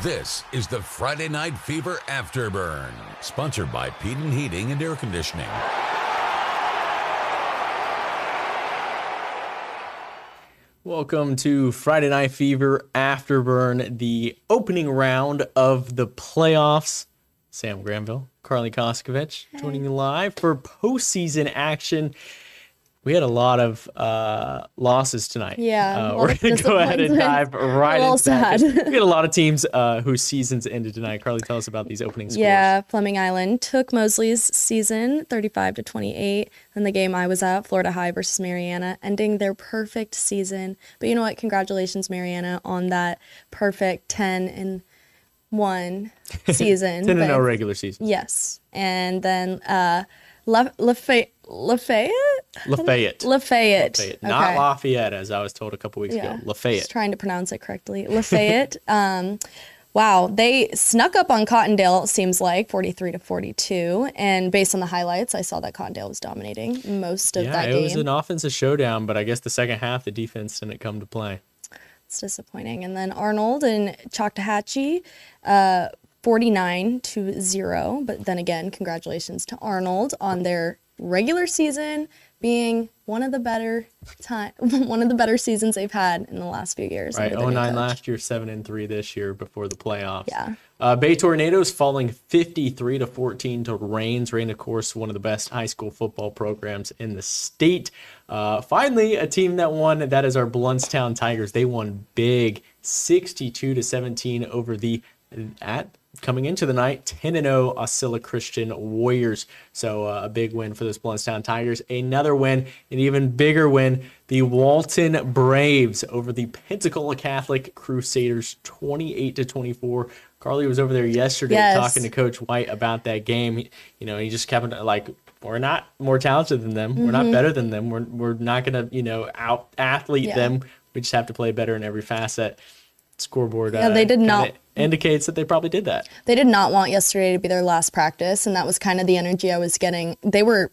This is the Friday Night Fever Afterburn, sponsored by Peden Heating and Air Conditioning. Welcome to Friday Night Fever Afterburn, the opening round of the playoffs. Sam Granville, Karli Koskovich, joining you live for postseason action. We had a lot of losses tonight. Yeah, we're going to go ahead and dive right into that. We had a lot of teams whose seasons ended tonight. Karli, tell us about these opening scores. Yeah, Fleming Island took Mosley's season 35-28. Then the game I was at, Florida High versus Mariana, ending their perfect season. But you know what? Congratulations, Mariana, on that perfect 10-1 season. 10-0 regular season. Yes. And then Lafayette. Not Lafayette, as I was told a couple weeks ago. Lafayette. Just trying to pronounce it correctly. Lafayette. Wow, they snuck up on Cottondale, it seems like, 43-42. And based on the highlights, I saw that Cottondale was dominating most of that game. Yeah, it was an offensive showdown, but I guess the second half, the defense didn't come to play. It's disappointing. And then Arnold and Choctawhatchee, 49-0. But then again, congratulations to Arnold on their regular season being one of the better seasons they've had in the last few years. Right, 09 last year, 7-3 this year before the playoffs. Yeah. Bay Tornadoes falling 53-14 to Raines. Raines, of course, one of the best high school football programs in the state. Finally, a team that won, that is our Blountstown Tigers. They won big, 62-17 over the coming into the night, 10-0 Osceola Christian Warriors. So a big win for those Blountstown Tigers. Another win, an even bigger win, the Walton Braves over the Pensacola Catholic Crusaders, 28-24. Karli was over there yesterday talking to Coach White about that game. He just kept like, we're not more talented than them. We're not better than them. We're not going to out-athlete them. We just have to play better in every facet. Scoreboard they did not indicates that they probably did that. They did not want yesterday to be their last practice, and that was kind of the energy I was getting. They were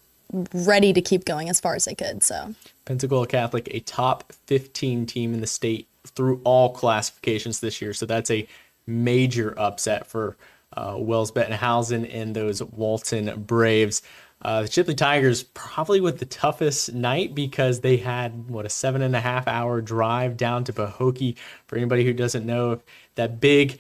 ready to keep going as far as they could. So Pensacola Catholic, a top 15 team in the state through all classifications this year. So that's a major upset for Wells Bettenhausen and those Walton Braves. The Chipley Tigers probably with the toughest night because they had, a 7.5-hour drive down to Pahokee. For anybody who doesn't know, that big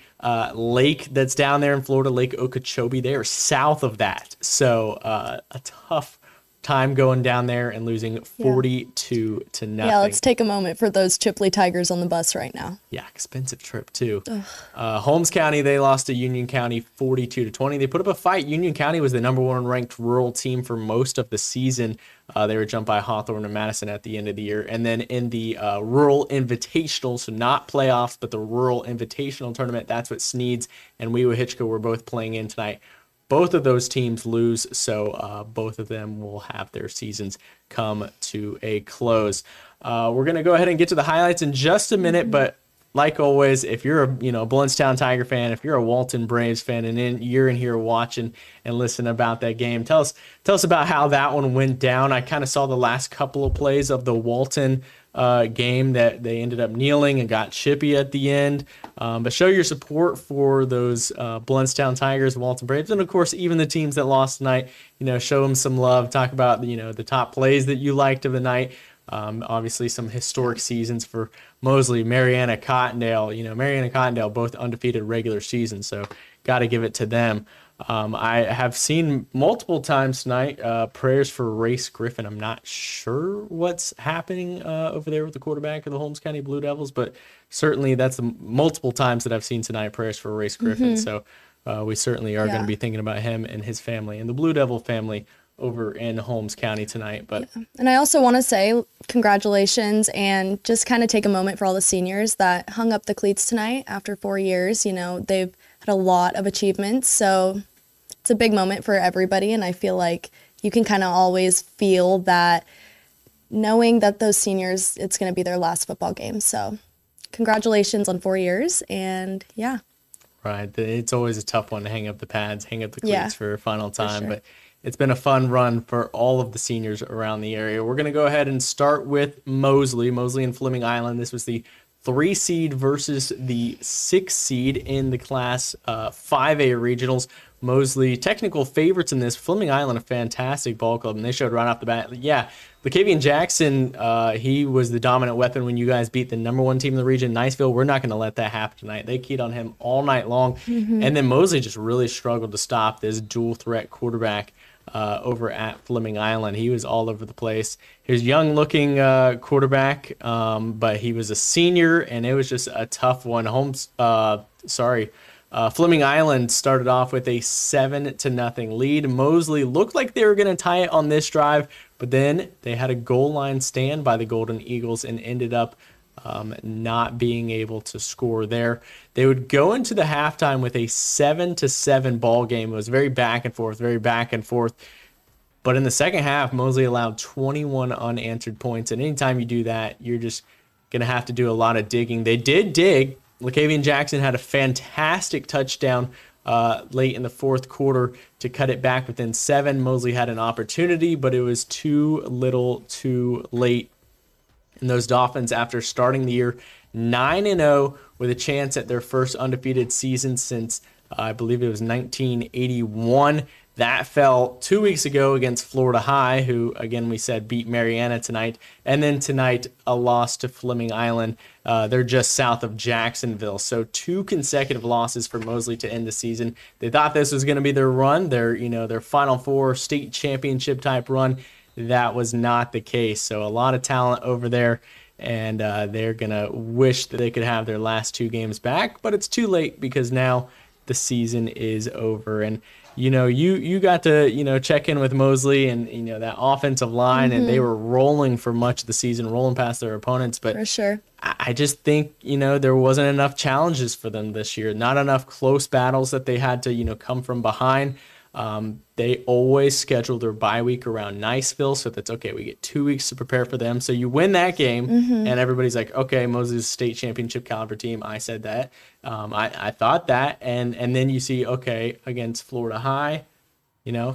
lake that's down there in Florida, Lake Okeechobee, they are south of that. So a tough time going down there and losing 42-0. Yeah, let's take a moment for those Chipley Tigers on the bus right now. Yeah, expensive trip too. Holmes County, they lost to Union County 42-20. They put up a fight. Union County was the #1 ranked rural team for most of the season. They were jumped by Hawthorne and Madison at the end of the year. And then in the Rural Invitational, so not playoffs, but the Rural Invitational tournament, that's what Sneeds and Wewa-Hitchcock were both playing in tonight. Both of those teams lose, so both of them will have their seasons come to a close. We're going to go ahead and get to the highlights in just a minute, but like always, if you're a Blountstown Tiger fan, if you're a Walton Braves fan, and you're in here watching and listening about that game, tell us about how that one went down. I kind of saw the last couple of plays of the Walton game that they ended up kneeling and got chippy at the end. But show your support for those Blountstown Tigers, Walton Braves, and of course even the teams that lost tonight. Show them some love. Talk about the top plays that you liked of the night. Obviously some historic seasons for Mosley, Mariana, Cottondale. Mariana, Cottondale both undefeated regular seasons, so got to give it to them. I have seen multiple times tonight prayers for Race Griffin. I'm not sure what's happening over there with the quarterback of the Holmes County Blue Devils, but certainly that's the multiple times that I've seen tonight prayers for Race Griffin. So we certainly are going to be thinking about him and his family and the Blue Devil family over in Holmes County tonight. But and I also want to say congratulations and just kind of take a moment for all the seniors that hung up the cleats tonight after 4 years. They've had a lot of achievements, so it's a big moment for everybody, and I feel like you can kind of always feel that knowing that those seniors, it's going to be their last football game. So congratulations on 4 years, and yeah. Right. It's always a tough one to hang up the pads, hang up the cleats for a final time, sure. But it's been a fun run for all of the seniors around the area. We're going to go ahead and start with Mosley and Fleming Island. This was the 3 seed versus the 6 seed in the Class 5A regionals. Mosley, technical favorites in this. Fleming Island, a fantastic ball club, and they showed right off the bat. Yeah, Lakavian Jackson, he was the dominant weapon when you guys beat the number 1 team in the region, Niceville. We're not going to let that happen tonight. They keyed on him all night long. And then Mosley just really struggled to stop this dual threat quarterback over at Fleming Island. He was all over the place. He was a young-looking quarterback, but he was a senior, and it was just a tough one. Fleming Island started off with a 7-0 lead. Mosley looked like they were going to tie it on this drive, but then they had a goal line stand by the Golden Eagles and ended up not being able to score there. They would go into the halftime with a 7-7 ball game. It was very back and forth. But in the second half, Mosley allowed 21 unanswered points. And anytime you do that, you're just going to have to do a lot of digging. They did dig. Lakavian Jackson had a fantastic touchdown late in the fourth quarter to cut it back within 7. Mosley had an opportunity, but it was too little too late. And those Dolphins, after starting the year 9-0 with a chance at their first undefeated season since I believe it was 1981, that fell 2 weeks ago against Florida High, who, again, we said beat Mariana tonight. And then tonight, a loss to Fleming Island. They're just south of Jacksonville. So 2 consecutive losses for Mosley to end the season. They thought this was going to be their run, their Final Four state championship type run. That was not the case. So a lot of talent over there, and they're going to wish that they could have their last 2 games back. But it's too late because now the season is over. And you got to, check in with Mosley and, that offensive line, and they were rolling for much of the season, rolling past their opponents. But for sure, I just think, there wasn't enough challenges for them this year, not enough close battles that they had to, come from behind. They always schedule their bye week around Niceville, so that's okay. We get 2 weeks to prepare for them. So you win that game, and everybody's like, okay, Mosley's a state championship caliber team. I said that. I thought that. And then you see, okay, against Florida High,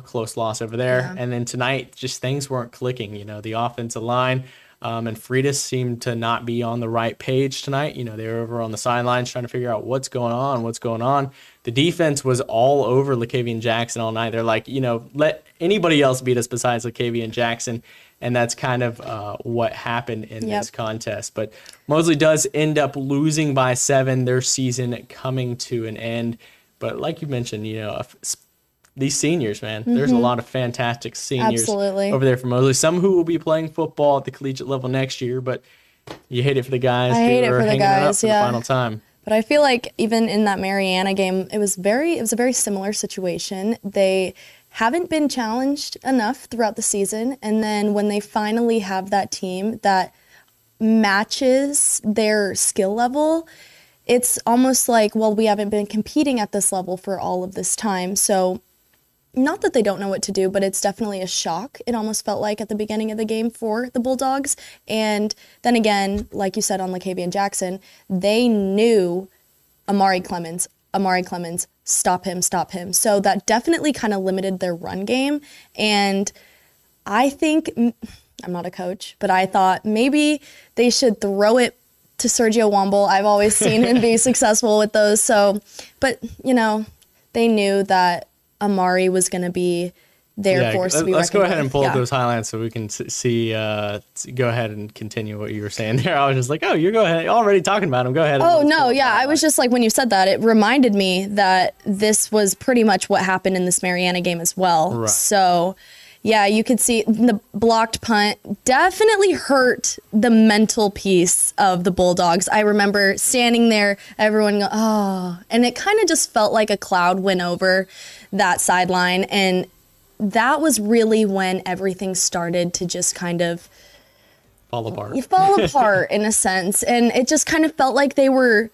close loss over there. Yeah. And then tonight, just things weren't clicking. The offensive line and Freitas seemed to not be on the right page tonight. They were over on the sidelines trying to figure out what's going on. The defense was all over Lakavian Jackson all night. They're like, let anybody else beat us besides Lakavian Jackson. And that's kind of what happened in this contest. But Mosley does end up losing by 7, their season coming to an end. But like you mentioned, these seniors, man, there's a lot of fantastic seniors over there for Mosley. Some who will be playing football at the collegiate level next year, but you hate it for the guys who are hanging it up for the final time. But I feel like even in that Mariana game, it was a very similar situation. They haven't been challenged enough throughout the season, and then when they finally have that team that matches their skill level, it's almost like, well, we haven't been competing at this level for all of this time. So not that they don't know what to do, but it's definitely a shock. It almost felt like at the beginning of the game for the Bulldogs. And then again, like you said on Lakavian Jackson, they knew Amari Clemens, stop him. So that definitely kind of limited their run game. And I think, I'm not a coach, but I thought maybe they should throw it to Sergio Womble. I've always seen him be successful with those. So, but, they knew that Amari was going to be their force to be reckoned with. Let's go ahead and pull up those highlights so we can see. Go ahead and continue what you were saying there. I was just like, oh, you're already talking about him. Go ahead. Oh, no, yeah. I was just like, when you said that, it reminded me that this was pretty much what happened in this Mariana game as well. Right. So, yeah, you could see the blocked punt definitely hurt the mental piece of the Bulldogs. I remember standing there, everyone go, oh, and it kind of just felt like a cloud went over that sideline. And that was really when everything started to just kind of fall apart. Fall apart in a sense. And it just kind of felt like they were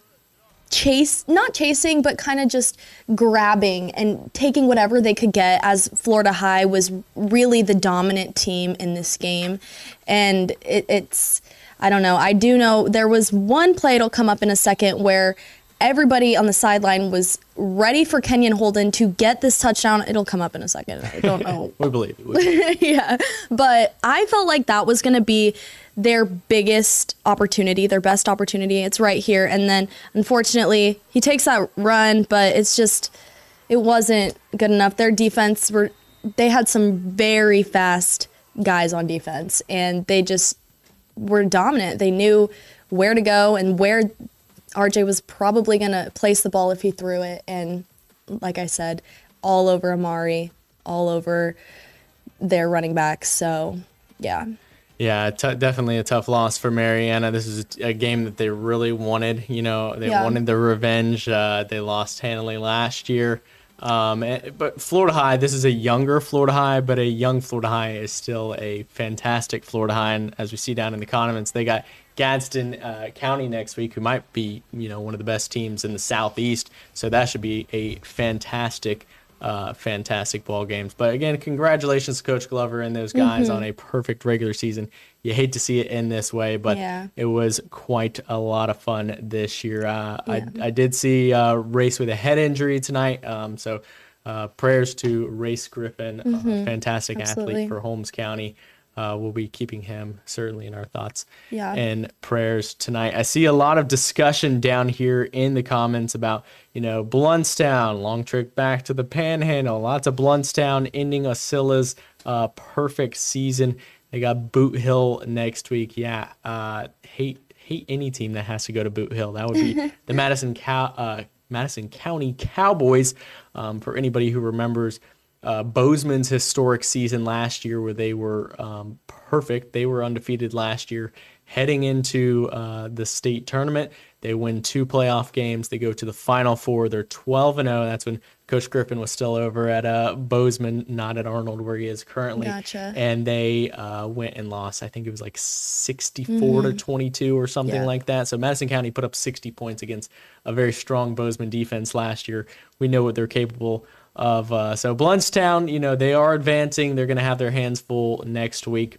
not chasing, but kind of just grabbing and taking whatever they could get, as Florida High was really the dominant team in this game. And it's, I don't know. I do know there was one play, it'll come up in a second, where everybody on the sideline was ready for Kenyon Holden to get this touchdown. It'll come up in a second. I don't know. We believe it. Yeah. But I felt like that was going to be their biggest opportunity, their best opportunity. It's right here. And then, unfortunately, he takes that run, but it wasn't good enough. Their defense they had some very fast guys on defense, and they just were dominant. They knew where to go and where RJ was probably going to place the ball if he threw it. And like I said, all over Amari, all over their running backs. So, yeah. Yeah, definitely a tough loss for Mariana. This is a game that they really wanted. They wanted the revenge. They lost handily last year. But Florida High, this is a younger Florida High, but a young Florida High is still a fantastic Florida High. And as we see down in the comments, they got Gadsden County next week, who might be, one of the best teams in the Southeast. So that should be a fantastic ball games. But again, congratulations to Coach Glover and those guys on a perfect regular season. You hate to see it end this way, but it was quite a lot of fun this year. I did see Race with a head injury tonight. So prayers to Race Griffin, a fantastic athlete for Holmes County. We'll be keeping him certainly in our thoughts and prayers tonight. I see a lot of discussion down here in the comments about, Bluntstown, long trip back to the Panhandle, lots of Bluntstown ending Osceola's perfect season. They got Boot Hill next week. Yeah, hate any team that has to go to Boot Hill. That would be the Madison County Cowboys. For anybody who remembers Bozeman's historic season last year, where they were perfect. They were undefeated last year, heading into the state tournament. They win 2 playoff games. They go to the Final Four. They're 12-0. That's when Coach Griffin was still over at Bozeman, not at Arnold, where he is currently. Gotcha. And they went and lost. I think it was like 64-22 or something like that. So Madison County put up 60 points against a very strong Bozeman defense last year. We know what they're capable of. So Bluntstown, they are advancing. They're going to have their hands full next week.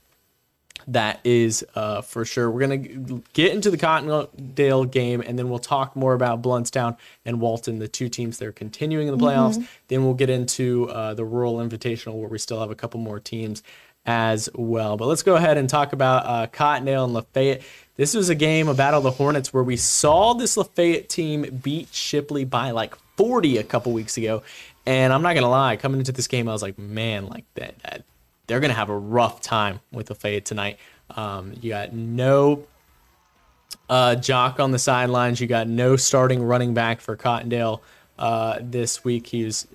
That is for sure. We're going to get into the Cottondale game, and then we'll talk more about Bluntstown and Walton, the two teams that are continuing in the playoffs. Then we'll get into the Rural Invitational, where we still have a couple more teams as well. But let's go ahead and talk about Cottondale and Lafayette. This was a game, a Battle of the Hornets, where we saw this Lafayette team beat Shipley by like 40 a couple weeks ago. And I'm not going to lie, coming into this game, I was like, man, like that they're going to have a rough time with Lafayette tonight. You got no Jock on the sidelines. You got no starting running back for Cottondale this week. He was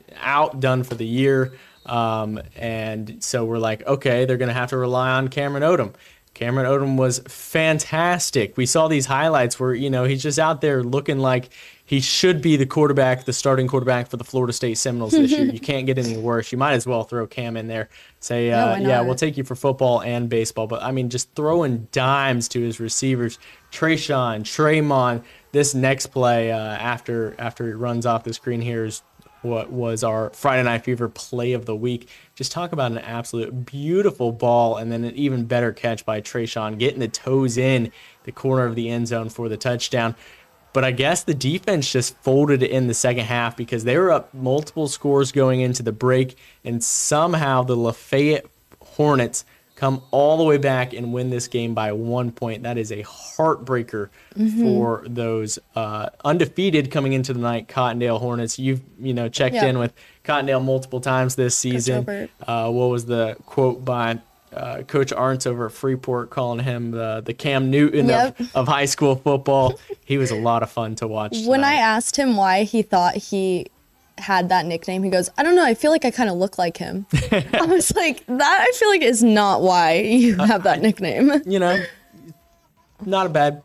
done for the year. And so we're like, okay, they're going to have to rely on Cameron Odom. Cameron Odom was fantastic. We saw these highlights where, he's just out there looking like he should be the starting quarterback for the Florida State Seminoles this year. You can't get any worse. You might as well throw Cam in there. Say, we'll take you for football and baseball. But, just throwing dimes to his receivers. Trayshawn, Traymon, this next play after he runs off the screen here is what was our Friday Night Fever play of the week. Just talk about an absolute beautiful ball, and then an even better catch by Trayshawn, getting the toes in the corner of the end zone for the touchdown. But I guess the defense just folded in the second half because they were up multiple scores going into the break, and somehow the Lafayette Hornets come all the way back and win this game by 1 point. That is a heartbreaker for those undefeated coming into the night Cottondale Hornets. You've checked in with Cottondale multiple times this season. What was the quote by Coach Arntz over at Freeport, calling him the Cam Newton of high school football? He was a lot of fun to watch tonight. When I asked him why he thought he had that nickname, he goes, I don't know, I feel like I kind of look like him. I was like, that I feel like is not why you have that nickname. Not a bad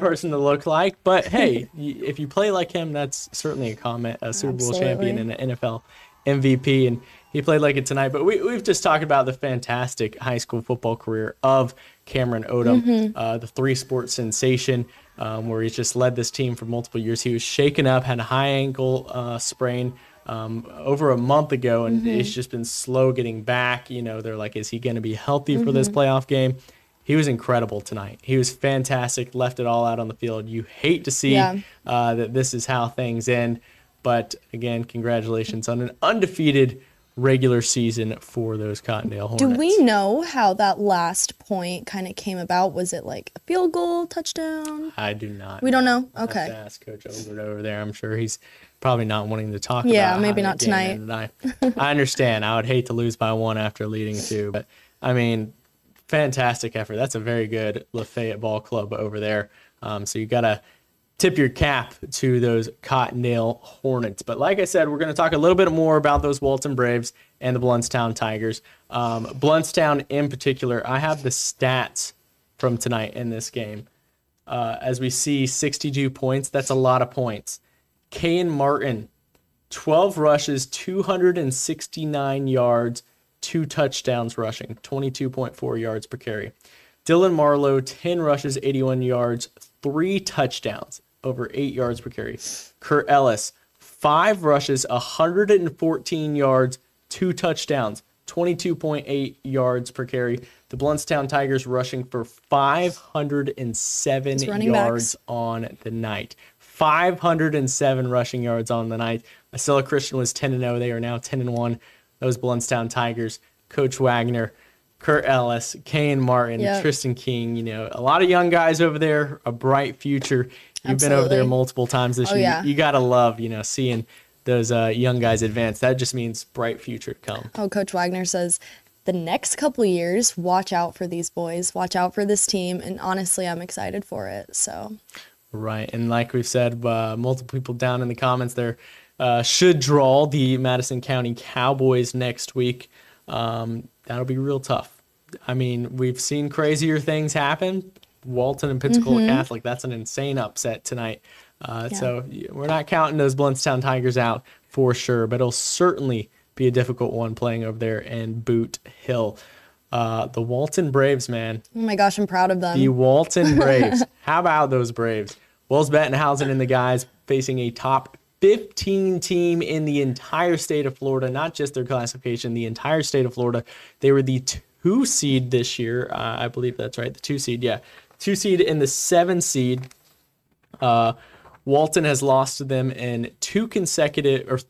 person to look like, but hey, if you play like him, that's certainly a comment. A Super Bowl champion and an NFL MVP, and he played like it tonight. But we've just talked about the fantastic high school football career of Cameron Odom, the 3-sport sensation, where he's just led this team for multiple years. He was shaken up, had a high ankle sprain over a month ago, and it's just been slow getting back. They're like, is he going to be healthy for this playoff game? he was incredible tonight. He was fantastic, left it all out on the field. You hate to see that this is how things end. But, again, congratulations on an undefeated regular season for those Cottondale Hornets. Do we know how that last point kind of came about? Was it like a field goal, touchdown? I do not. We don't know? I'll Okay. have to ask Coach Obert over there. I'm sure he's probably not wanting to talk about Yeah, maybe how not that game tonight. ended. I understand. I would hate to lose by 1 after leading 2. But, I mean, fantastic effort. That's a very good Lafayette Ball Club over there. So you got to tip your cap to those Cottondale Hornets. But like I said, we're going to talk a little bit more about those Walton Braves and the Blountstown Tigers. Blountstown in particular, I have the stats from tonight in this game. As we see 62 points, that's a lot of points. Kayan Martin, 12 rushes, 269 yards, 2 touchdowns rushing, 22.4 yards per carry. Dylan Marlowe, 10 rushes, 81 yards, 3 touchdowns, over 8 yards per carry. Kurt Ellis, 5 rushes, 114 yards, 2 touchdowns, 22.8 yards per carry. The Blountstown Tigers rushing for 507 yards on the night. 507 rushing yards on the night. Acela Christian was 10-0. They are now 10-1. Those Blountstown Tigers, Coach Wagner, Kurt Ellis, Kayan Martin, Tristan King, a lot of young guys over there, a bright future. You've been over there multiple times this year. Yeah. You got to love, seeing those young guys advance. That just means bright future to come. Oh, Coach Wagner says the next couple of years, watch out for these boys, watch out for this team. And honestly, I'm excited for it. So. Right. And like we've said, multiple people down in the comments there should draw the Madison County Cowboys next week. That'll be real tough. I mean, we've seen crazier things happen. Walton and Pensacola Catholic, that's an insane upset tonight. So we're not counting those Blountstown Tigers out for sure, but it'll certainly be a difficult one playing over there in Boot Hill. The Walton Braves, man. Oh my gosh, I'm proud of them. The Walton Braves. How about those Braves? Wells Bettenhausen and the guys facing a top 15 team in the entire state of Florida, not just their classification, the entire state of Florida. They were the 2 seed this year. I believe that's right. The 2 seed, yeah. 2 seed and the 7 seed. Walton has lost to them in 2 consecutive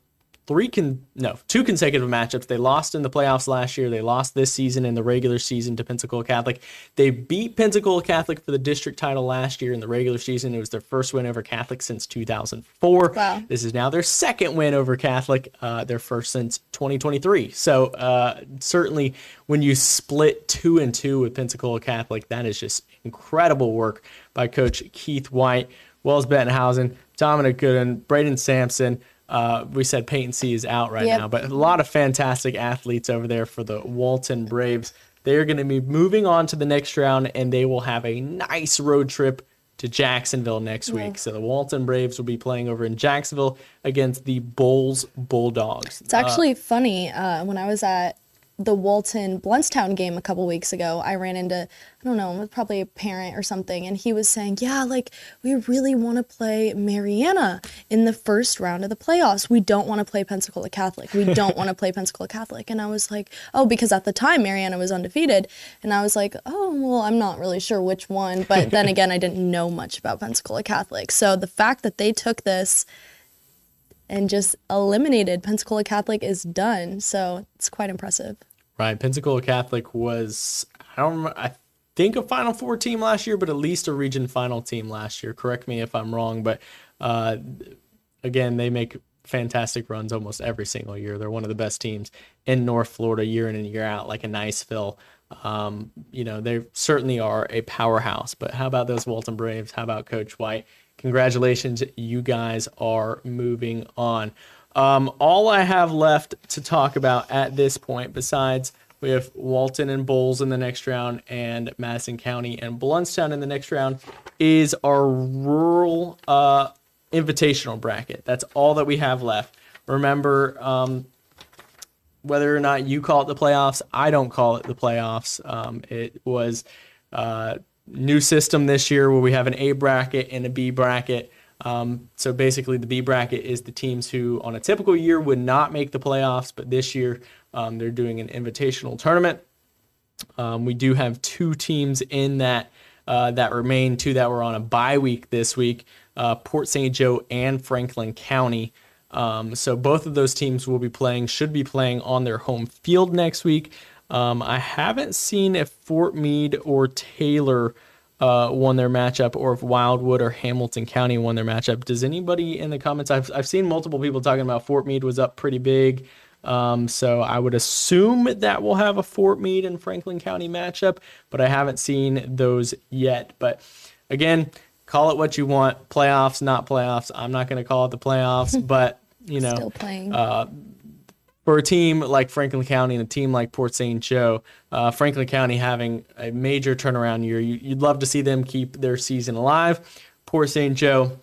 matchups. They lost in the playoffs last year. They lost this season in the regular season to Pensacola Catholic. They beat Pensacola Catholic for the district title last year in the regular season. It was their first win over Catholic since 2004. Wow. This is now their second win over Catholic, their first since 2023. So certainly when you split 2-2 with Pensacola Catholic, that is just incredible work by Coach Keith White, Wells Bettenhausen, Dominic Gooden, Braden Sampson. We said Peyton C is out right now, but a lot of fantastic athletes over there for the Walton Braves. They're going to be moving on to the next round, and they will have a nice road trip to Jacksonville next week. So the Walton Braves will be playing over in Jacksonville against the Bulls Bulldogs. It's actually funny. When I was at the Walton Blountstown game a couple weeks ago, I ran into, I don't know, probably a parent or something, and he was saying, yeah, like, we really want to play Mariana in the first round of the playoffs. We don't want to play Pensacola Catholic. We don't want to play Pensacola Catholic. And I was like, oh, because at the time Mariana was undefeated. And I was like, oh, well, I'm not really sure which one. But then again, I didn't know much about Pensacola Catholic. So the fact that they took this and just eliminated Pensacola Catholic is done. So it's quite impressive. Right. Pensacola Catholic was, I think a Final Four team last year, but at least a region final team last year. Correct me if I'm wrong. But again, they make fantastic runs almost every single year. They're one of the best teams in North Florida year in and year out, like a Niceville. They certainly are a powerhouse. But how about those Walton Braves? How about Coach White? Congratulations, you guys are moving on. All I have left to talk about at this point, besides we have Walton and Bulls in the next round and Madison County and Blountstown in the next round, is our rural invitational bracket. That's all that we have left. Remember, whether or not you call it the playoffs, I don't call it the playoffs. It was new system this year where we have an A bracket and a B bracket. So basically the B bracket is the teams who on a typical year would not make the playoffs, but this year they're doing an invitational tournament. We do have 2 teams in that that remain, 2 that were on a bye week this week, Port St. Joe and Franklin County. So both of those teams should be playing on their home field next week. I haven't seen if Fort Meade or Taylor won their matchup, or if Wildwood or Hamilton County won their matchup. Does anybody in the comments? I've seen multiple people talking about Fort Meade was up pretty big. So I would assume that we'll have a Fort Meade and Franklin County matchup, but I haven't seen those yet. But again, call it what you want. Playoffs, not playoffs. I'm not going to call it the playoffs, but Still playing. For a team like Franklin County and a team like Port St. Joe, Franklin County having a major turnaround year, you'd love to see them keep their season alive. Port St. Joe,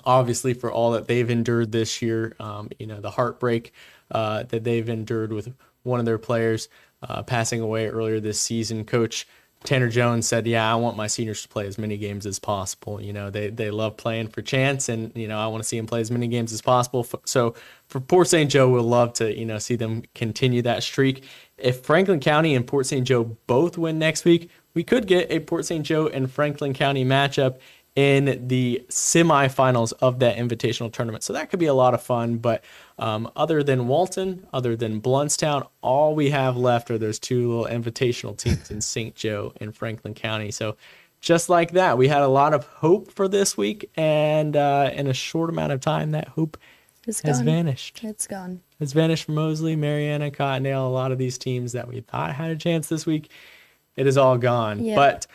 obviously, for all that they've endured this year, the heartbreak that they've endured with one of their players passing away earlier this season. Coach Tanner Jones said, I want my seniors to play as many games as possible. They love playing for chance, and, I want to see them play as many games as possible. So for Port St. Joe, we'll love to, see them continue that streak. If Franklin County and Port St. Joe both win next week, we could get a Port St. Joe and Franklin County matchup in the semifinals of that invitational tournament. So that could be a lot of fun. But other than Walton, other than Bluntstown, all we have left are those 2 little invitational teams in St. Joe and Franklin County. So just like that, we had a lot of hope for this week, and in a short amount of time, that hope has vanished. It's gone. It's vanished from Mosley, Mariana, Cottondale, a lot of these teams that we thought had a chance this week. It is all gone. Yeah. But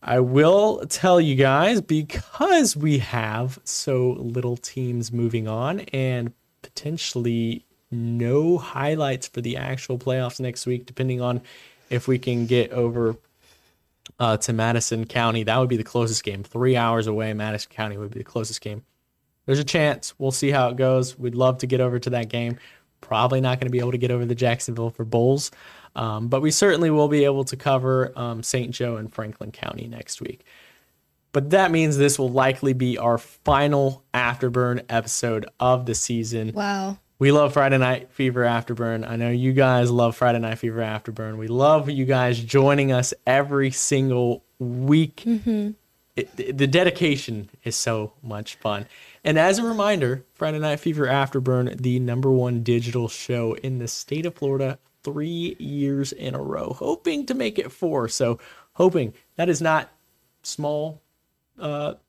I will tell you guys, because we have so little teams moving on and potentially no highlights for the actual playoffs next week, depending on if we can get over to Madison County. That would be the closest game. 3 hours away, Madison County would be the closest game. There's a chance. We'll see how it goes. We'd love to get over to that game. Probably not going to be able to get over to Jacksonville for bowls. But we certainly will be able to cover St. Joe and Franklin County next week. But that means this will likely be our final Afterburn episode of the season. Wow. We love Friday Night Fever Afterburn. I know you guys love Friday Night Fever Afterburn. We love you guys joining us every single week. Mm-hmm. The dedication is so much fun. And as a reminder, Friday Night Fever Afterburn, the #1 digital show in the state of Florida, 3 years in a row, hoping to make it 4. So hoping. That is not small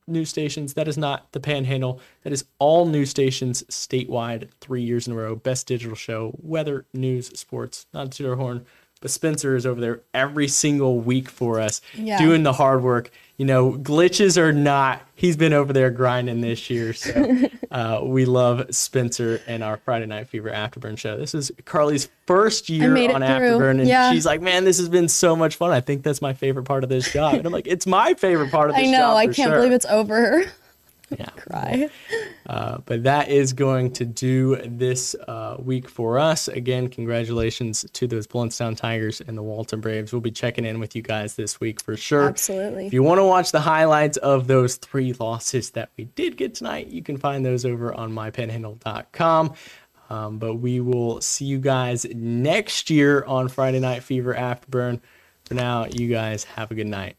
news stations. That is not the Panhandle. That is all news stations statewide, 3 years in a row. Best digital show, weather, news, sports. Not to our horn, but Spencer is over there every single week for us, doing the hard work. Glitches or not, he's been over there grinding this year. So we love Spencer and our Friday Night Fever Afterburn show. This is Karli's first year on Afterburn, and she's like, man, this has been so much fun. I think that's my favorite part of this job. And I'm like, it's my favorite part of this job. I know, I can't believe it's over. Yeah. Cry. But that is going to do this week for us. Again, congratulations to those Bluntstown Tigers and the Walton Braves. We'll be checking in with you guys this week for sure. Absolutely. If you want to watch the highlights of those 3 losses that we did get tonight, you can find those over on mypanhandle.com. But we will see you guys next year on Friday Night Fever Afterburn. For now, you guys have a good night.